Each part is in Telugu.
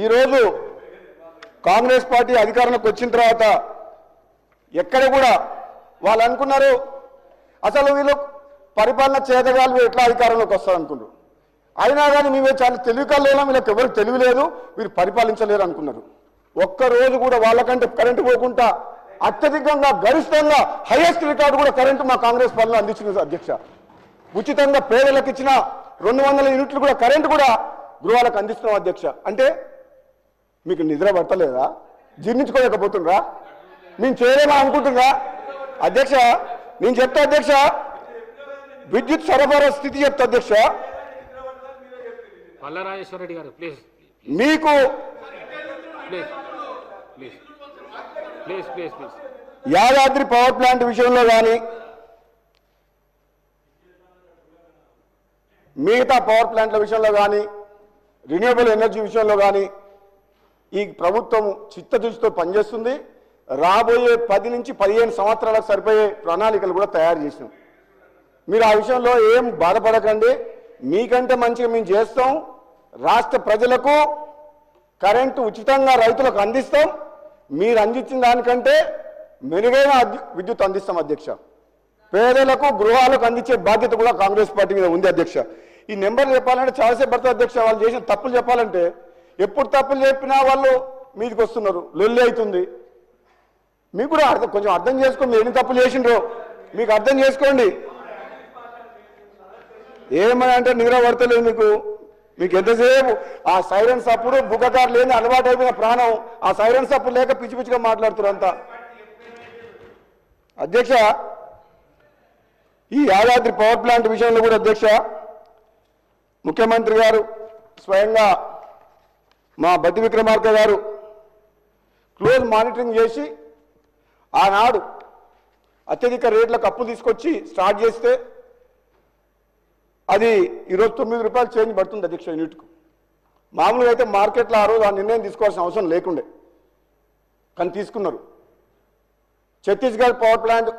ఈరోజు కాంగ్రెస్ పార్టీ అధికారంలోకి వచ్చిన తర్వాత ఎక్కడ కూడా వాళ్ళు అనుకున్నారు అసలు వీళ్ళు పరిపాలన చేతగాలు ఎట్లా అధికారంలోకి వస్తారు అనుకున్నారు. అయినా కానీ మేమే చాలా తెలివి కల్లేలా వీళ్ళకి ఎవరికి తెలివి లేదు, వీరు పరిపాలించలేరు అనుకున్నారు. ఒక్కరోజు కూడా వాళ్ళకంటే కరెంటు పోకుండా అత్యధికంగా గరిష్టంగా హైయెస్ట్ రికార్డు కూడా కరెంటు మా కాంగ్రెస్ పాలన అందించింది అధ్యక్ష. ఉచితంగా పేదలకు ఇచ్చిన 200 యూనిట్లు కూడా కరెంటు కూడా గృహాలకు అందిస్తున్నాం అధ్యక్ష. అంటే మీకు నిద్ర పట్టలేదా? జీర్ణించుకోలేకపోతుండ్రా? మేము చేయలేమా అనుకుంటున్నా అధ్యక్ష? నేను చెప్తా అధ్యక్ష, విద్యుత్ సరఫరా స్థితి చెప్తా అధ్యక్ష. పల్లరాజేశ్వరరెడ్డి గారు ప్లీజ్ మీకు యాదాద్రి పవర్ ప్లాంట్ విషయంలో కానీ మిగతా పవర్ ప్లాంట్ల విషయంలో కానీ రిన్యూవబుల్ ఎనర్జీ విషయంలో కానీ ఈ ప్రభుత్వం చిత్తశుద్ధితో పనిచేస్తుంది. రాబోయే 10 నుంచి 15 సంవత్సరాలకు సరిపోయే ప్రణాళికలు కూడా తయారు చేసినాం. మీరు ఆ విషయంలో ఏం బాధపడకండి, మీకంటే మంచిగా మేము చేస్తాం. రాష్ట్ర ప్రజలకు కరెంటు ఉచితంగా రైతులకు అందిస్తాం. మీరు అందించిన దానికంటే మెరుగైన విద్యుత్ అందిస్తాం అధ్యక్ష. పేదలకు గృహాలకు అందించే బాధ్యత కూడా కాంగ్రెస్ పార్టీ మీద ఉంది అధ్యక్ష. ఈ నెంబర్ చెప్పాలంటే చాలాసేపు పడుతుంది అధ్యక్ష. వాళ్ళు చేసిన తప్పులు చెప్పాలంటే ఎప్పుడు తప్పులు చెప్పినా వాళ్ళు మీదికి వస్తున్నారు, లొల్లి అవుతుంది. మీకు కూడా కొంచెం అర్థం చేసుకోండి, మీరు ఎన్ని తప్పులు చేసిండ్రో మీకు అర్థం చేసుకోండి. ఏమని అంటే నిద్ర పడతలేదు మీకు. మీకు ఎంతసేపు ఆ సైరన్స్ అప్పుడు బుగ్గకారు లేని అలవాటు అయిపోయిన ప్రాణం, ఆ సైరన్స్ అప్పుడు లేక పిచ్చి పిచ్చిగా మాట్లాడుతున్నారు అంతా అధ్యక్ష. ఈ యాదాద్రి పవర్ ప్లాంట్ విషయంలో కూడా అధ్యక్ష, ముఖ్యమంత్రి గారు స్వయంగా మా బట్టి విక్రమార్క గారు క్లోజ్ మానిటరింగ్ చేసి ఆనాడు అత్యధిక రేట్లకు అప్పు తీసుకొచ్చి స్టార్ట్ చేస్తే అది ఈరోజు 9 రూపాయలు చేంజ్ పడుతుంది అధ్యక్ష యూనిట్కు. మామూలుగా అయితే మార్కెట్లో ఆ రోజు ఆ నిర్ణయం తీసుకోవాల్సిన అవసరం లేకుండే, కానీ తీసుకున్నారు. ఛత్తీస్గఢ్ పవర్ ప్లాంట్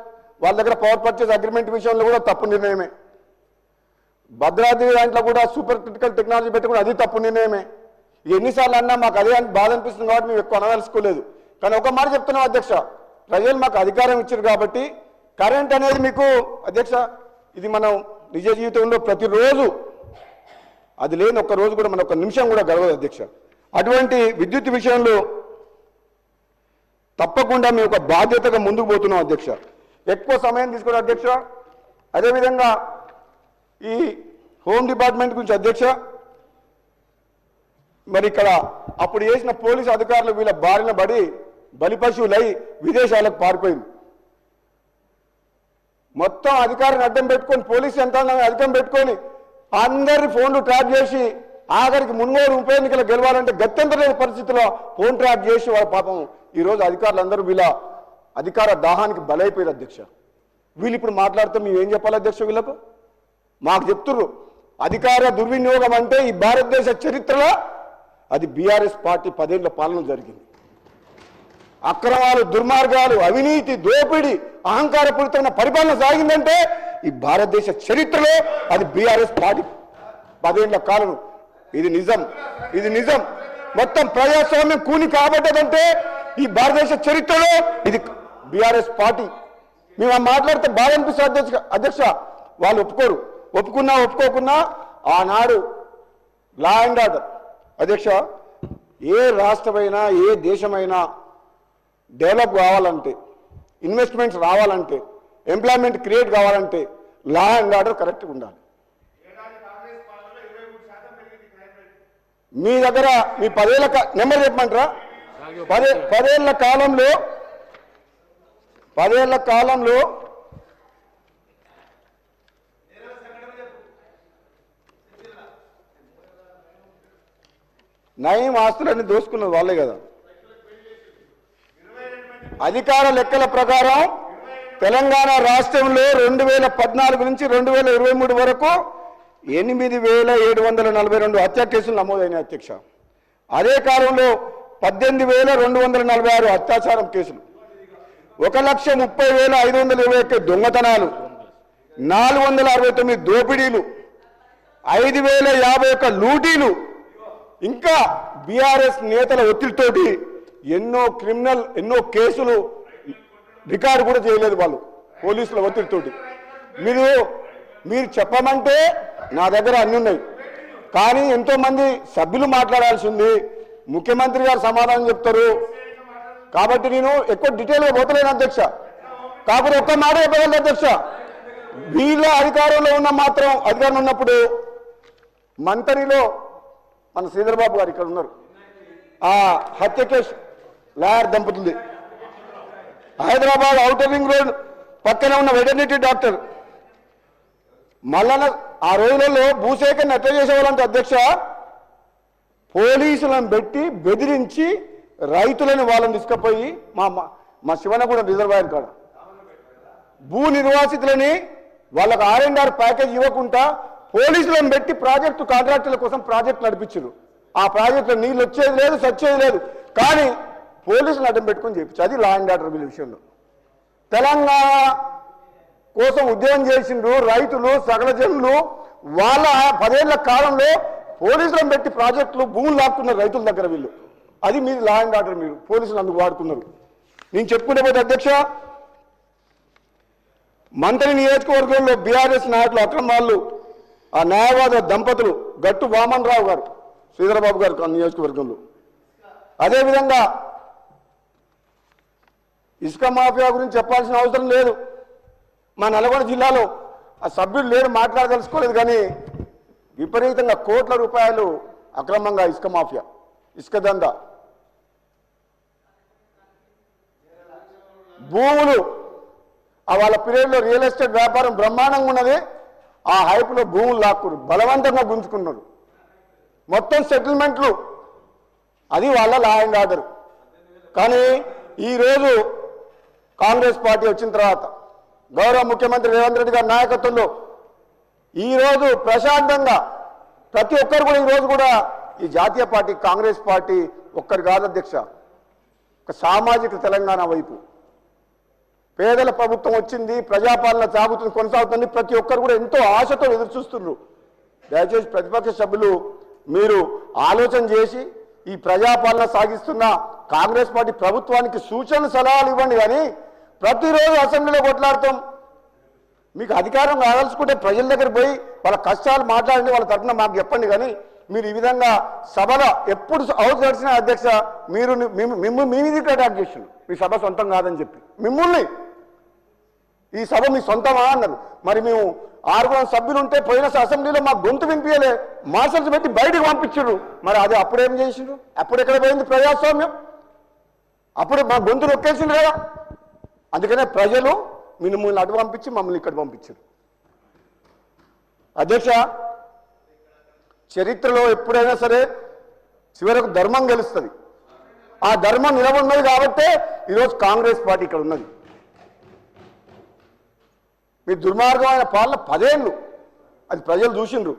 వాళ్ళ దగ్గర పవర్ పర్చేస్ అగ్రిమెంట్ విషయంలో కూడా తప్పు నిర్ణయమే. భద్రాద్రి దాంట్లో కూడా సూపర్ క్రిటికల్ టెక్నాలజీ పెట్టుకుని అది తప్పు నిర్ణయమే. ఎన్నిసార్లు అన్నా మాకు అదే బాధ అనిపిస్తుంది కాబట్టి మేము ఎక్కువ అనదలుచుకోలేదు. కానీ ఒక మాట చెప్తున్నాం అధ్యక్ష, ప్రజలు మాకు అధికారం ఇచ్చారు కాబట్టి కరెంట్ అనేది మీకు అధ్యక్ష ఇది మనం నిజ జీవితంలో ప్రతిరోజు అది లేని ఒక్క రోజు కూడా మనం ఒక్క నిమిషం కూడా గడవదు అధ్యక్ష. అటువంటి విద్యుత్ విషయంలో తప్పకుండా మేము ఒక బాధ్యతగా ముందుకు పోతున్నాం అధ్యక్ష. ఎక్కువ సమయం తీసుకోవడం అధ్యక్ష. అదేవిధంగా ఈ హోమ్ డిపార్ట్మెంట్ గురించి అధ్యక్ష, మరి ఇక్కడ అప్పుడు చేసిన పోలీసు అధికారులు వీళ్ళ బారిన పడి బలిపశువులై విదేశాలకు పారిపోయింది. మొత్తం అధికారిని అడ్డం పెట్టుకొని పోలీసు యంత్రాంగాన్ని అధికం పెట్టుకొని అందరి ఫోన్లు ట్రాప్ చేసి ఆఖరికి మున్గోడు ఉప ఎన్నికలు గెలవాలంటే గత్యంతరలేని పరిస్థితిలో ఫోన్ ట్రాప్ చేసి వాళ్ళ పాపం ఈరోజు అధికారులందరూ వీళ్ళ అధికార దాహానికి బలైపోయారు అధ్యక్ష. వీళ్ళు ఇప్పుడు మాట్లాడితే మేము ఏం చెప్పాలి అధ్యక్ష? వీళ్ళకు మాకు చెప్తుర్రు అధికార దుర్వినియోగం అంటే ఈ భారతదేశ చరిత్రలో అది బీఆర్ఎస్ పార్టీ 10 ఏళ్ల పాలన జరిగింది. అక్రమాలు, దుర్మార్గాలు, అవినీతి, దోపిడీ, అహంకారపూరితమైన పరిపాలన సాగిందంటే ఈ భారతదేశ చరిత్రలో అది బీఆర్ఎస్ పార్టీ 10 ఏళ్ల కాలం. ఇది నిజం, ఇది నిజం. మొత్తం ప్రజాస్వామ్యం కూని కాబట్టదంటే ఈ భారతదేశ చరిత్రలో ఇది బీఆర్ఎస్ పార్టీ. మేము మాట్లాడితే బాధ అనిపిస్తుంది అధ్యక్ష. వాళ్ళు ఒప్పుకోరు. ఒప్పుకున్నా ఒప్పుకోకున్నా ఆనాడు లా అండ్ ఆర్డర్ అధ్యక్ష, ఏ రాష్ట్రమైనా ఏ దేశమైనా డెవలప్ కావాలంటే, ఇన్వెస్ట్మెంట్స్ రావాలంటే, ఎంప్లాయ్మెంట్ క్రియేట్ కావాలంటే లా అండ్ ఆర్డర్ కరెక్ట్గా ఉండాలి. మీ దగ్గర మీ 10 ఏళ్ల నెంబర్ చెప్పమంటారా? 10 ఏళ్ల కాలంలో నయం ఆస్తులన్నీ దోసుకున్నది వాళ్ళే కదా. అధికార లెక్కల ప్రకారం తెలంగాణ రాష్ట్రంలో 2014 నుంచి 2023 వరకు 8,742 హత్య కేసులు నమోదైన అధ్యక్ష. అదే కాలంలో 18,246 అత్యాచారం కేసులు, 1,30,521 దొంగతనాలు, 469 దోపిడీలు, 5,051 లూటీలు, ఇంకా బీఆర్ఎస్ నేతల ఒత్తిడితోటి ఎన్నో కేసులు రికార్డు కూడా చేయలేదు వాళ్ళు పోలీసుల ఒత్తిడితోటి. మీరు చెప్పమంటే నా దగ్గర అన్ని ఉన్నాయి, కానీ ఎంతో మంది సభ్యులు మాట్లాడాల్సి ఉంది. ముఖ్యమంత్రి గారు సమాధానం చెప్తారు కాబట్టి నేను ఎక్కువ డీటెయిల్గా పోతలేను అధ్యక్ష. కాకపోతే ఒక్క మాట చెప్పగలను అధ్యక్ష, వీళ్ళ అధికారంలో ఉన్నప్పుడు మంత్రిలో మన శ్రీధర్బాబు గారు ఇక్కడ ఉన్నారు, ఆ హత్య కేసు లాయర్ దంపతులది. హైదరాబాద్ ఔటర్ రింగ్ రోడ్ పక్కన ఉన్న వెటర్నిటీ డాక్టర్ మల్లన ఆ రోజులలో భూసేకరణ ఎట్లా చేసేవాళ్ళంటే అధ్యక్ష, పోలీసులను పెట్టి బెదిరించి రైతులను వాళ్ళని తీసుకుపోయి మా శివనగూడ రిజర్వాయర్ కాడ భూ నిర్వాసితులని వాళ్ళకు R&R ప్యాకేజ్ ఇవ్వకుండా పోలీసులను పెట్టి ప్రాజెక్టు కాంట్రాక్టుల కోసం ప్రాజెక్టు నడిపించారు. ఆ ప్రాజెక్టులో నీళ్ళు వచ్చేది లేదు, సచ్చేది లేదు, కానీ పోలీసులు అడ్డం పెట్టుకొని చేయించారు. అది లా అండ్ ఆర్డర్ బిల్ విషయంలో. తెలంగాణ కోసం ఉద్యమం చేసిండ్రు రైతులు, సకల జనులు. వాళ్ళ 10 ఏళ్ల కాలంలో పోలీసులను పెట్టి ప్రాజెక్టులు భూములు లాక్కున్నారు రైతుల దగ్గర వీళ్ళు. అది మీరు లా అండ్ ఆర్డర్, మీరు పోలీసులు అందుకు వాడుకున్నారు. నేను చెప్పుకుంటే పోతే అధ్యక్ష, మంత్రి నియోజకవర్గంలో బీఆర్ఎస్ నాయకులు అక్రమాలు, ఆ న్యాయవాద దంపతులు గట్టు వామన్ రావు గారు శ్రీధరబాబు గారు నియోజకవర్గంలో. అదేవిధంగా ఇసుక మాఫియా గురించి చెప్పాల్సిన అవసరం లేదు. మా నల్గొండ జిల్లాలో ఆ సభ్యులు లేరు, మాట్లాడదలుచుకోలేదు, కానీ విపరీతంగా కోట్ల రూపాయలు అక్రమంగా ఇసుక మాఫియా, ఇసుక దందా, భూములు వాళ్ళ పీరియడ్లో రియల్ ఎస్టేట్ వ్యాపారం బ్రహ్మాండంగా ఉన్నది. ఆ హైప్లో భూములు లాక్కురు, బలవంతంగా గుంజుకున్నారు, మొత్తం సెటిల్మెంట్లు. అది వాళ్ళ లా అండ్ ఆర్డర్. కానీ ఈరోజు కాంగ్రెస్ పార్టీ వచ్చిన తర్వాత గౌరవ ముఖ్యమంత్రి రేవంత్ రెడ్డి గారి నాయకత్వంలో ఈరోజు ప్రశాంతంగా ప్రతి ఒక్కరు కూడా ఈరోజు కూడా ఈ జాతీయ పార్టీ కాంగ్రెస్ పార్టీ ఒక్కరు కాదు అధ్యక్ష, ఒక సామాజిక తెలంగాణ వైపు పేదల ప్రభుత్వం వచ్చింది, ప్రజాపాలన సాగుతుంది, కొనసాగుతుంది. ప్రతి ఒక్కరు కూడా ఎంతో ఆశతో ఎదురు చూస్తున్నారు. దయచేసి ప్రతిపక్ష సభ్యులు మీరు ఆలోచన చేసి ఈ ప్రజాపాలన సాగిస్తున్న కాంగ్రెస్ పార్టీ ప్రభుత్వానికి సూచనలు సలహాలు ఇవ్వండి. కానీ ప్రతిరోజు అసెంబ్లీలో కొట్లాడతాం, మీకు అధికారం కావాల్సుకుంటే ప్రజల దగ్గర పోయి వాళ్ళ కష్టాలు మాట్లాడండి, వాళ్ళ తరఫున మాకు చెప్పండి. కానీ మీరు ఈ విధంగా సభలో ఎప్పుడు హౌస్ నడిచిన అధ్యక్ష, మీరు మీ మీద అటాక్ చేసిండు, మీ సభ సొంతం కాదని చెప్పి మిమ్మల్ని ఈ సభ మీ సొంతమా అన్నారు. మరి మేము 6 సభ్యులు ఉంటే పోయిన అసెంబ్లీలో మా గొంతు వినిపించలే, మార్షల్స్ పెట్టి బయటకు పంపించారు. మరి అది అప్పుడేం చేసిండ్రు? అప్పుడు ఎక్కడ పోయింది ప్రజాస్వామ్యం? అప్పుడు మా గొంతు నొక్కేసిండ్రు కదా. అందుకనే ప్రజలు మిమ్మల్ని అటు పంపించి మమ్మల్ని ఇక్కడ పంపించారు. అధ్యక్ష, చరిత్రలో ఎప్పుడైనా సరే చివరకు ధర్మం గెలుస్తుంది. ఆ ధర్మం నిలబడినది కాబట్టే ఈరోజు కాంగ్రెస్ పార్టీ ఇక్కడ ఉన్నది. మీ దుర్మార్గమైన పాలన 10 ఏళ్ళు అది ప్రజలు చూసిండ్రు.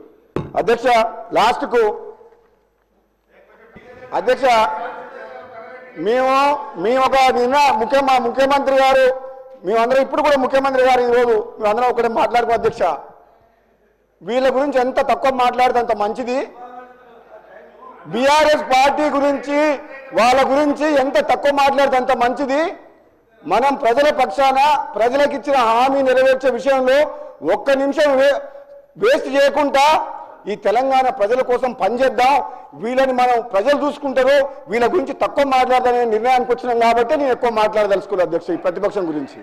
అధ్యక్ష, లాస్ట్కు అధ్యక్ష, మేము ఒక నిన్న ముఖ్యమంత్రి గారు, మేమందరం ఇప్పుడు కూడా ముఖ్యమంత్రి గారు ఈరోజు మేమందరం ఒకటే మాట్లాడుకో అధ్యక్ష, వీళ్ళ గురించి ఎంత తక్కువ మాట్లాడితే అంత మంచిది. బీఆర్ఎస్ పార్టీ గురించి వాళ్ళ గురించి ఎంత తక్కువ మాట్లాడితే అంత మంచిది. మనం ప్రజల పక్షాన ప్రజలకు ఇచ్చిన హామీ నెరవేర్చే విషయంలో ఒక్క నిమిషం వేస్ట్ చేయకుండా ఈ తెలంగాణ ప్రజల కోసం పనిచేద్దాం. వీళ్ళని మనం ప్రజలు చూసుకుంటారు, వీళ్ళ గురించి తక్కువ మాట్లాడదనే నిర్ణయానికి వచ్చినాం కాబట్టి నేను ఎక్కువ మాట్లాడదలుచుకోలేదు అధ్యక్ష ఈ ప్రతిపక్షం గురించి.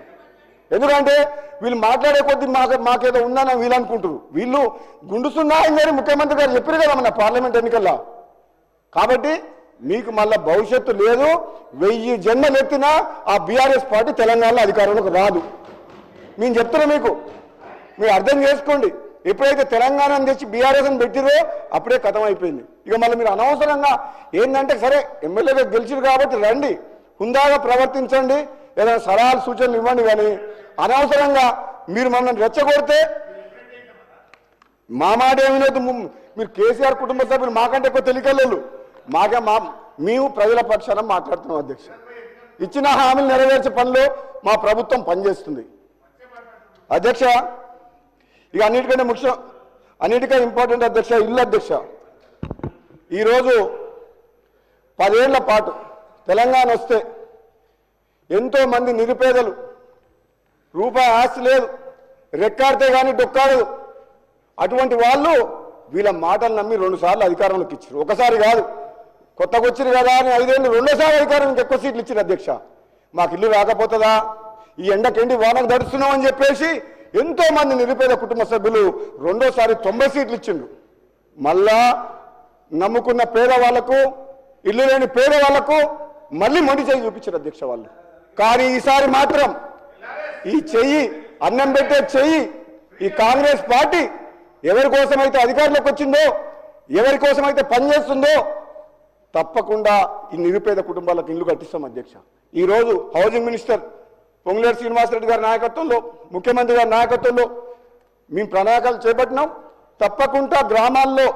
ఎందుకంటే వీళ్ళు మాట్లాడే కొద్దీ మాకేదో ఉందని వీళ్ళు అనుకుంటారు. వీళ్ళు గుండుసున్నాయని ముఖ్యమంత్రి గారు చెప్పారు కదా మన పార్లమెంట్ ఎన్నికల్లో. కాబట్టి మీకు మళ్ళా భవిష్యత్తు లేదు. 1000 జన్మలు ఎత్తినా ఆ బీఆర్ఎస్ పార్టీ తెలంగాణలో అధికారంలోకి రాదు. మేము చెప్తున్నా మీకు, మీరు అర్థం చేసుకోండి. ఎప్పుడైతే తెలంగాణను తెచ్చి బీఆర్ఎస్ అని పెట్టిరో అప్పుడే కథం అయిపోయింది. ఇక మళ్ళీ మీరు అనవసరంగా ఏంటంటే, సరే ఎమ్మెల్యేగా గెలిచిరు కాబట్టి రండి, హుందాగా ప్రవర్తించండి, ఏదైనా సలహాలు సూచనలు ఇవ్వండి. కానీ అనవసరంగా మీరు మమ్మల్ని రెచ్చగొడితే మా మాట ఏమినైతే మీరు కేసీఆర్ కుటుంబ సభ్యులు మాకంటే ఎక్కువ తెలియకలేదు. మేము ప్రజల పక్షాన మాట్లాడుతున్నాం అధ్యక్ష. ఇచ్చిన హామీలు నెరవేర్చే పనిలో మా ప్రభుత్వం పనిచేస్తుంది అధ్యక్ష. ఇక అన్నిటికంటే ఇంపార్టెంట్ అధ్యక్ష, ఇల్లు అధ్యక్ష. ఈరోజు 10 ఏళ్ల పాటు తెలంగాణ వస్తే ఎంతో మంది నిరుపేదలు రూపాయి ఆస్తి లేదు, రెక్కాడితే కానీ డొక్కాడదు, అటువంటి వాళ్ళు వీళ్ళ మాటలు నమ్మి 2 సార్లు అధికారంలోకి ఇచ్చారు. ఒకసారి కాదు, కొత్తగా వచ్చిరు కదా అని 5 ఏళ్ళు 2సారి అధికారానికి ఎక్కువ సీట్లు ఇచ్చారు. అధ్యక్ష, మాకు ఇల్లు రాకపోతుందా, ఈ ఎండకెండి వానకు దడుస్తున్నామని చెప్పేసి ఎంతో మంది నిరుపేద కుటుంబ సభ్యులు 2సారి 90 సీట్లు ఇచ్చిండ్రు. మళ్ళా నమ్ముకున్న పేదవాళ్లకు, ఇల్లు లేని పేదవాళ్లకు మళ్ళీ మొండి చేయి చూపించారు అధ్యక్ష వాళ్ళు. కానీ ఈసారి మాత్రం ఈ చెయ్యి, అన్నం పెట్టే చెయ్యి, ఈ కాంగ్రెస్ పార్టీ ఎవరి కోసమైతే అధికారంలోకి వచ్చిందో, ఎవరి కోసమైతే పనిచేస్తుందో తప్పకుండా ఈ నిరుపేద కుటుంబాలకు ఇల్లు కట్టిస్తాం అధ్యక్ష. ఈరోజు హౌసింగ్ మినిస్టర్ పొంగులేటి శ్రీనివాసరెడ్డి గారి నాయకత్వంలో, ముఖ్యమంత్రి గారి నాయకత్వంలో మేము ప్రణాళికలు చేపట్టినాం. తప్పకుండా గ్రామాల్లో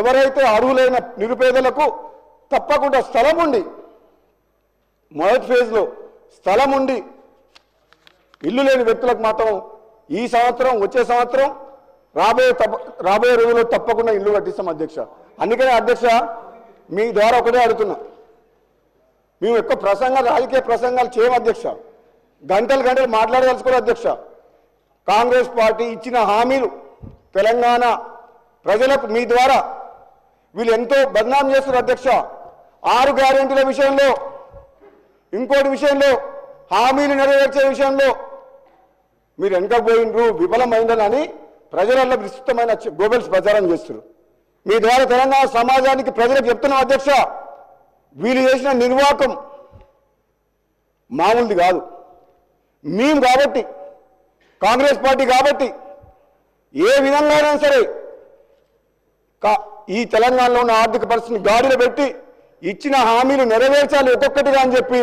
ఎవరైతే అర్హులైన నిరుపేదలకు తప్పకుండా స్థలం ఉండి, మొదటి ఫేజ్లో స్థలం ఉండి ఇల్లు లేని వ్యక్తులకు మాత్రం ఈ సంవత్సరం, వచ్చే సంవత్సరం, రాబోయే రోజుల్లో తప్పకుండా ఇల్లు కట్టిస్తాం అధ్యక్ష. అందుకనే అధ్యక్ష మీ ద్వారా ఒకటే అడుగుతున్నా, మేము ఎక్కువ రాజకీయ ప్రసంగాలు చేయము అధ్యక్ష, గంటలు మాట్లాడదలుచుకోరు అధ్యక్ష. కాంగ్రెస్ పార్టీ ఇచ్చిన హామీలు తెలంగాణ ప్రజలకు మీ ద్వారా వీళ్ళు ఎంతో బదనాం చేస్తున్నారు అధ్యక్ష. 6 గ్యారెంటీల విషయంలో, ఇంకోటి విషయంలో, హామీలు నెరవేర్చే విషయంలో మీరు వెనకపోయిండ్రు, విఫలమైందని ప్రజలలో విస్తృతమైన గోబెల్స్ ప్రచారం చేస్తున్నారు. మీ ద్వారా తెలంగాణ సమాజానికి, ప్రజలకు చెప్తున్నాం అధ్యక్ష, వీళ్ళు చేసిన నిర్వాకం మామూలుది కాదు. మేము కాబట్టి, కాంగ్రెస్ పార్టీ కాబట్టి ఏ విధంగానైనా సరే ఈ తెలంగాణలో ఉన్న ఆర్థిక పరిస్థితిని గాడిలో పెట్టి ఇచ్చిన హామీలు నెరవేర్చాలి ఒక్కొక్కటిగా అని చెప్పి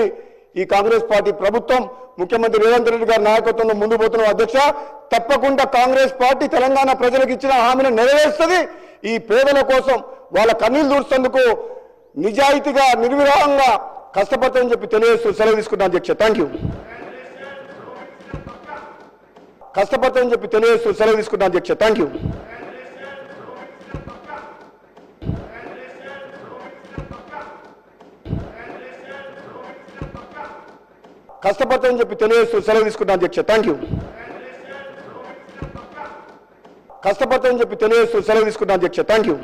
ఈ కాంగ్రెస్ పార్టీ ప్రభుత్వం, ముఖ్యమంత్రి రేవంత్ రెడ్డి గారి నాయకత్వంలో ముందుకు పోతున్నాం అధ్యక్ష. తప్పకుండా కాంగ్రెస్ పార్టీ తెలంగాణ ప్రజలకు ఇచ్చిన హామీలు నెరవేరుస్తుంది. ఈ పేదల కోసం వాళ్ళ కన్నీళ్లు దూర్చేందుకు నిజాయితీగా, నిర్విరామంగా కష్టపడతామని చెప్పి తెలియజేస్తూ సెలవు తీసుకుంటాను అధ్యక్ష. Thank you. కష్టపడతామని చెప్పి తెలియజేస్తూ సెలవు తీసుకుంటాను అధ్యక్ష. Thank you. కష్టపడతామని చెప్పి తెలియజేస్తూ సెలవు తీసుకుంటాను అధ్యక్ష. Thank you. కష్టపడతామని చెప్పి తెలియజేస్తూ సెలవు తీసుకుంటాను అధ్యక్ష. Thank you.